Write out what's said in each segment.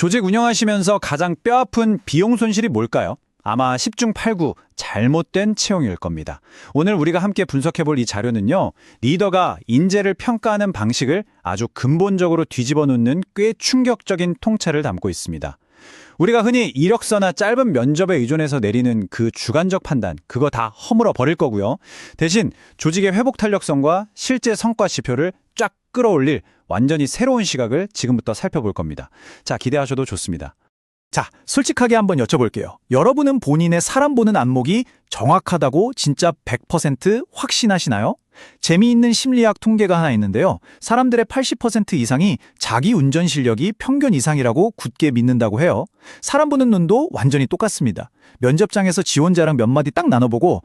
조직 운영하시면서 가장 뼈아픈 비용 손실이 뭘까요? 아마 10중 8구 잘못된 채용일 겁니다. 오늘 우리가 함께 분석해볼 이 자료는요, 리더가 인재를 평가하는 방식을 아주 근본적으로 뒤집어 놓는 꽤 충격적인 통찰을 담고 있습니다. 우리가 흔히 이력서나 짧은 면접에 의존해서 내리는 그 주관적 판단, 그거 다 허물어 버릴 거고요. 대신 조직의 회복 탄력성과 실제 성과 지표를 쫙 끌어올릴 완전히 새로운 시각을 지금부터 살펴볼 겁니다. 자, 기대하셔도 좋습니다. 자, 솔직하게 한번 여쭤볼게요. 여러분은 본인의 사람 보는 안목이 정확하다고 진짜 100% 확신하시나요? 재미있는 심리학 통계가 하나 있는데요. 사람들의 80% 이상이 자기 운전 실력이 평균 이상이라고 굳게 믿는다고 해요. 사람 보는 눈도 완전히 똑같습니다. 면접장에서 지원자랑 몇 마디 딱 나눠보고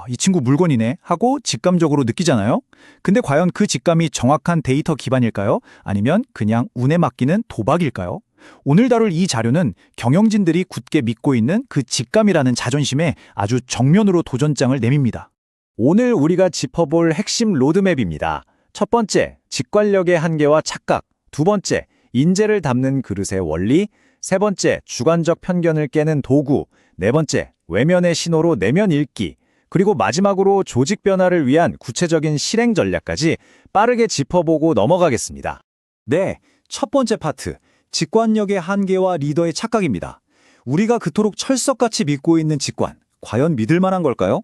이 친구 물건이네 하고 직감적으로 느끼잖아요. 근데 과연 그 직감이 정확한 데이터 기반일까요? 아니면 그냥 운에 맡기는 도박일까요? 오늘 다룰 이 자료는 경영진들이 굳게 믿고 있는 그 직감이라는 자존심에 아주 정면으로 도전장을 내밉니다. 오늘 우리가 짚어볼 핵심 로드맵입니다. 첫 번째, 직관력의 한계와 착각. 두 번째, 인재를 담는 그릇의 원리. 세 번째, 주관적 편견을 깨는 도구. 네 번째, 외면의 신호로 내면 읽기. 그리고 마지막으로 조직 변화를 위한 구체적인 실행 전략까지 빠르게 짚어보고 넘어가겠습니다. 네, 첫 번째 파트, 직관력의 한계와 리더의 착각입니다. 우리가 그토록 철석같이 믿고 있는 직관, 과연 믿을 만한 걸까요?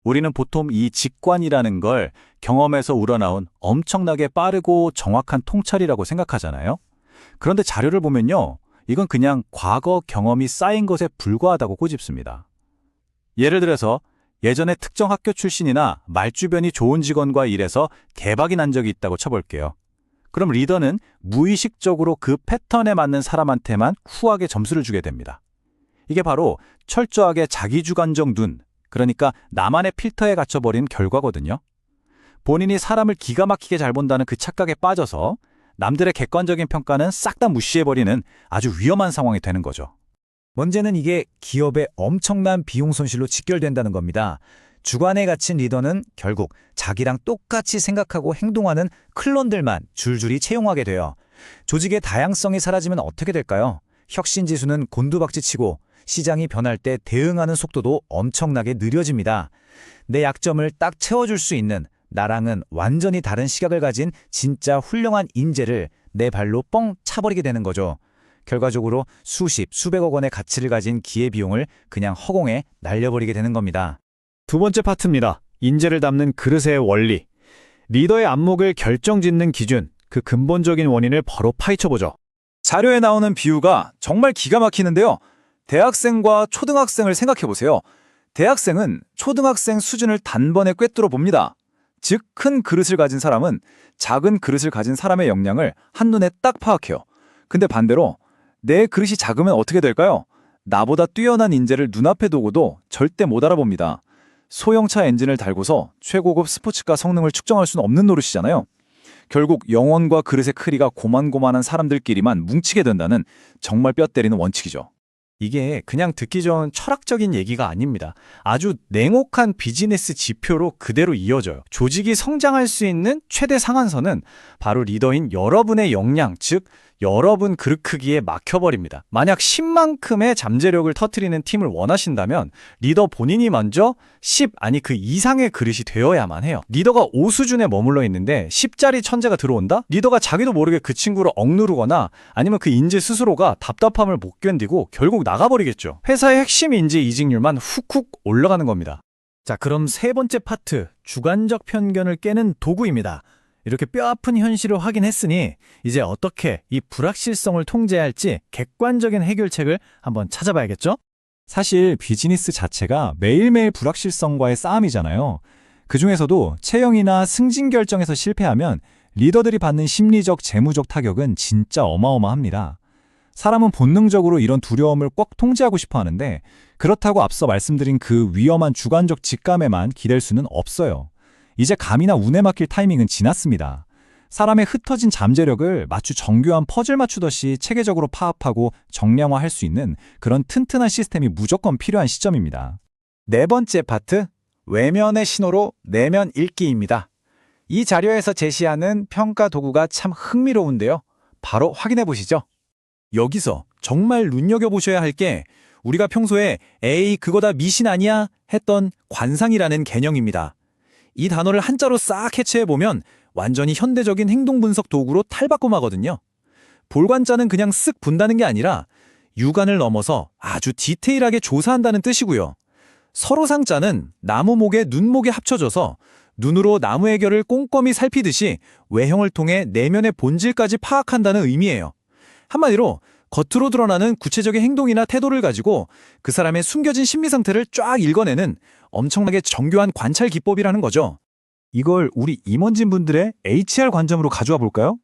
우리는 보통 이 직관이라는 걸 경험에서 우러나온 엄청나게 빠르고 정확한 통찰이라고 생각하잖아요. 그런데 자료를 보면요, 이건 그냥 과거 경험이 쌓인 것에 불과하다고 꼬집습니다. 예를 들어서 예전에 특정 학교 출신이나 말주변이 좋은 직원과 일해서 대박이 난 적이 있다고 쳐볼게요. 그럼 리더는 무의식적으로 그 패턴에 맞는 사람한테만 후하게 점수를 주게 됩니다. 이게 바로 철저하게 자기주관적 눈, 그러니까 나만의 필터에 갇혀버린 결과거든요. 본인이 사람을 기가 막히게 잘 본다는 그 착각에 빠져서 남들의 객관적인 평가는 싹 다 무시해버리는 아주 위험한 상황이 되는 거죠. 문제는 이게 기업의 엄청난 비용 손실로 직결된다는 겁니다. 주관에 갇힌 리더는 결국 자기랑 똑같이 생각하고 행동하는 클론들만 줄줄이 채용하게 돼요. 조직의 다양성이 사라지면 어떻게 될까요? 혁신 지수는 곤두박질치고 시장이 변할 때 대응하는 속도도 엄청나게 느려집니다. 내 약점을 딱 채워줄 수 있는 나랑은 완전히 다른 시각을 가진 진짜 훌륭한 인재를 내 발로 뻥 차버리게 되는 거죠. 결과적으로 수십, 수백억 원의 가치를 가진 기회비용을 그냥 허공에 날려버리게 되는 겁니다. 두 번째 파트입니다. 인재를 담는 그릇의 원리. 리더의 안목을 결정짓는 기준, 그 근본적인 원인을 바로 파헤쳐보죠. 자료에 나오는 비유가 정말 기가 막히는데요. 대학생과 초등학생을 생각해보세요. 대학생은 초등학생 수준을 단번에 꿰뚫어 봅니다. 즉, 큰 그릇을 가진 사람은 작은 그릇을 가진 사람의 역량을 한눈에 딱 파악해요. 근데 반대로 내 그릇이 작으면 어떻게 될까요? 나보다 뛰어난 인재를 눈앞에 두고도 절대 못 알아봅니다. 소형차 엔진을 달고서 최고급 스포츠카 성능을 측정할 수는 없는 노릇이잖아요. 결국 영혼과 그릇의 크기가 고만고만한 사람들끼리만 뭉치게 된다는 정말 뼈 때리는 원칙이죠. 이게 그냥 듣기 좋은 철학적인 얘기가 아닙니다. 아주 냉혹한 비즈니스 지표로 그대로 이어져요. 조직이 성장할 수 있는 최대 상한선은 바로 리더인 여러분의 역량, 즉 여러분 그릇 크기에 막혀버립니다. 만약 10만큼의 잠재력을 터뜨리는 팀을 원하신다면 리더 본인이 먼저 10, 아니 그 이상의 그릇이 되어야만 해요. 리더가 5 수준에 머물러 있는데 10짜리 천재가 들어온다? 리더가 자기도 모르게 그 친구를 억누르거나 아니면 그 인재 스스로가 답답함을 못 견디고 결국 나가버리겠죠. 회사의 핵심 인재 이직률만 훅훅 올라가는 겁니다. 자, 그럼 세 번째 파트, 주관적 편견을 깨는 도구입니다. 이렇게 뼈아픈 현실을 확인했으니 이제 어떻게 이 불확실성을 통제할지 객관적인 해결책을 한번 찾아봐야겠죠? 사실 비즈니스 자체가 매일매일 불확실성과의 싸움이잖아요. 그중에서도 채용이나 승진 결정에서 실패하면 리더들이 받는 심리적, 재무적 타격은 진짜 어마어마합니다. 사람은 본능적으로 이런 두려움을 꼭 통제하고 싶어 하는데 그렇다고 앞서 말씀드린 그 위험한 주관적 직감에만 기댈 수는 없어요. 이제 감이나 운에 맡길 타이밍은 지났습니다. 사람의 흩어진 잠재력을 마치 정교한 퍼즐 맞추듯이 체계적으로 파악하고 정량화할 수 있는 그런 튼튼한 시스템이 무조건 필요한 시점입니다. 네 번째 파트, 외면의 신호로 내면 읽기입니다. 이 자료에서 제시하는 평가 도구가 참 흥미로운데요. 바로 확인해 보시죠. 여기서 정말 눈여겨보셔야 할 게 우리가 평소에 에이 그거 다 미신 아니야 했던 관상이라는 개념입니다. 이 단어를 한자로 싹 해체해보면 완전히 현대적인 행동 분석 도구로 탈바꿈하거든요. 볼관자는 그냥 쓱 본다는 게 아니라 육안을 넘어서 아주 디테일하게 조사한다는 뜻이고요. 서로상자는 나무목에 눈목에 합쳐져서 눈으로 나무의 결을 꼼꼼히 살피듯이 외형을 통해 내면의 본질까지 파악한다는 의미예요. 한마디로 겉으로 드러나는 구체적인 행동이나 태도를 가지고 그 사람의 숨겨진 심리 상태를 쫙 읽어내는 엄청나게 정교한 관찰 기법이라는 거죠. 이걸 우리 임원진 분들의 HR 관점으로 가져와 볼까요?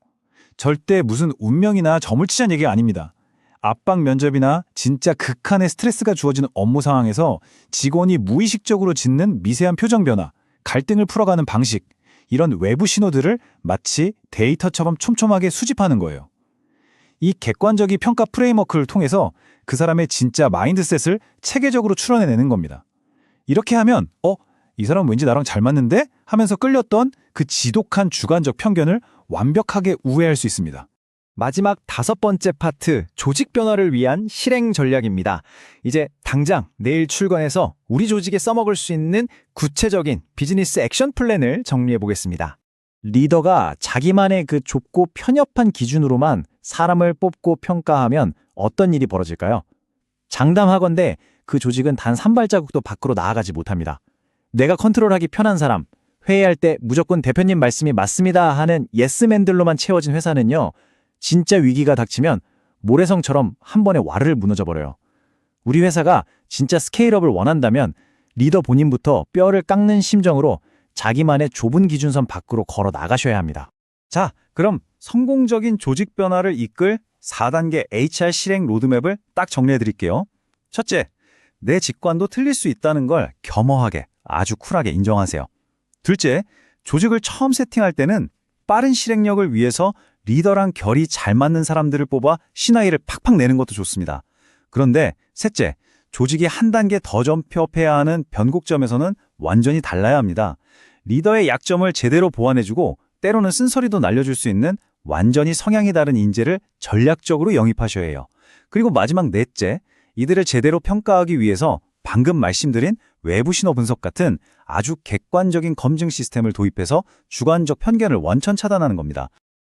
절대 무슨 운명이나 저물치자는 얘기가 아닙니다. 압박 면접이나 진짜 극한의 스트레스가 주어지는 업무 상황에서 직원이 무의식적으로 짓는 미세한 표정 변화, 갈등을 풀어가는 방식, 이런 외부 신호들을 마치 데이터처럼 촘촘하게 수집하는 거예요. 이 객관적인 평가 프레임워크를 통해서 그 사람의 진짜 마인드셋을 체계적으로 추론해내는 겁니다. 이렇게 하면 이 사람 왠지 나랑 잘 맞는데? 하면서 끌렸던 그 지독한 주관적 편견을 완벽하게 우회할 수 있습니다. 마지막 5번째 파트, 조직 변화를 위한 실행 전략입니다. 이제 당장 내일 출근해서 우리 조직에 써먹을 수 있는 구체적인 비즈니스 액션 플랜을 정리해 보겠습니다. 리더가 자기만의 그 좁고 편협한 기준으로만 사람을 뽑고 평가하면 어떤 일이 벌어질까요? 장담하건대 그 조직은 단 3발자국도 밖으로 나아가지 못합니다. 내가 컨트롤하기 편한 사람, 회의할 때 무조건 대표님 말씀이 맞습니다 하는 예스맨들로만 채워진 회사는요, 진짜 위기가 닥치면 모래성처럼 한 번에 와르르 무너져버려요. 우리 회사가 진짜 스케일업을 원한다면 리더 본인부터 뼈를 깎는 심정으로 자기만의 좁은 기준선 밖으로 걸어 나가셔야 합니다. 자, 그럼 성공적인 조직 변화를 이끌 4단계 HR 실행 로드맵을 딱 정리해 드릴게요. 첫째, 내 직관도 틀릴 수 있다는 걸 겸허하게, 아주 쿨하게 인정하세요. 둘째, 조직을 처음 세팅할 때는 빠른 실행력을 위해서 리더랑 결이 잘 맞는 사람들을 뽑아 신하이를 팍팍 내는 것도 좋습니다. 그런데 셋째, 조직이 한 단계 더 점프해야 하는 변곡점에서는 완전히 달라야 합니다. 리더의 약점을 제대로 보완해주고 때로는 쓴소리도 날려줄 수 있는 완전히 성향이 다른 인재를 전략적으로 영입하셔야 해요. 그리고 마지막 넷째, 이들을 제대로 평가하기 위해서 방금 말씀드린 외부 신호 분석 같은 아주 객관적인 검증 시스템을 도입해서 주관적 편견을 원천 차단하는 겁니다.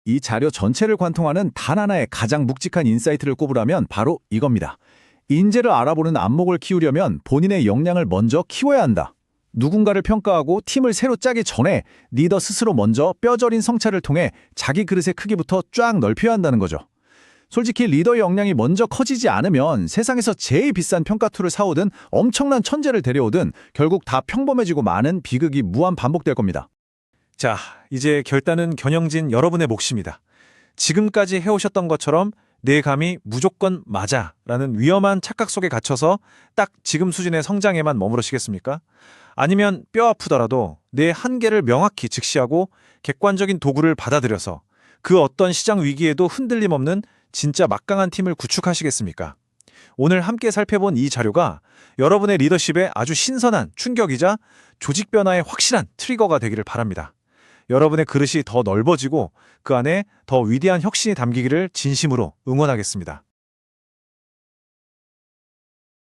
이 자료 전체를 관통하는 단 하나의 가장 묵직한 인사이트를 꼽으라면 바로 이겁니다. 인재를 알아보는 안목을 키우려면 본인의 역량을 먼저 키워야 한다. 누군가를 평가하고 팀을 새로 짜기 전에 리더 스스로 먼저 뼈저린 성찰을 통해 자기 그릇의 크기부터 쫙 넓혀야 한다는 거죠. 솔직히 리더의 역량이 먼저 커지지 않으면 세상에서 제일 비싼 평가 툴을 사오든 엄청난 천재를 데려오든 결국 다 평범해지고 많은 비극이 무한 반복될 겁니다. 자, 이제 결단은 겨냥진 여러분의 몫입니다. 지금까지 해오셨던 것처럼 내 감이 무조건 맞아 라는 위험한 착각 속에 갇혀서 딱 지금 수준의 성장에만 머무르시겠습니까? 아니면 뼈 아프더라도 내 한계를 명확히 직시하고 객관적인 도구를 받아들여서 그 어떤 시장 위기에도 흔들림 없는 진짜 막강한 팀을 구축하시겠습니까? 오늘 함께 살펴본 이 자료가 여러분의 리더십에 아주 신선한 충격이자 조직 변화의 확실한 트리거가 되기를 바랍니다. 여러분의 그릇이 더 넓어지고 그 안에 더 위대한 혁신이 담기기를 진심으로 응원하겠습니다.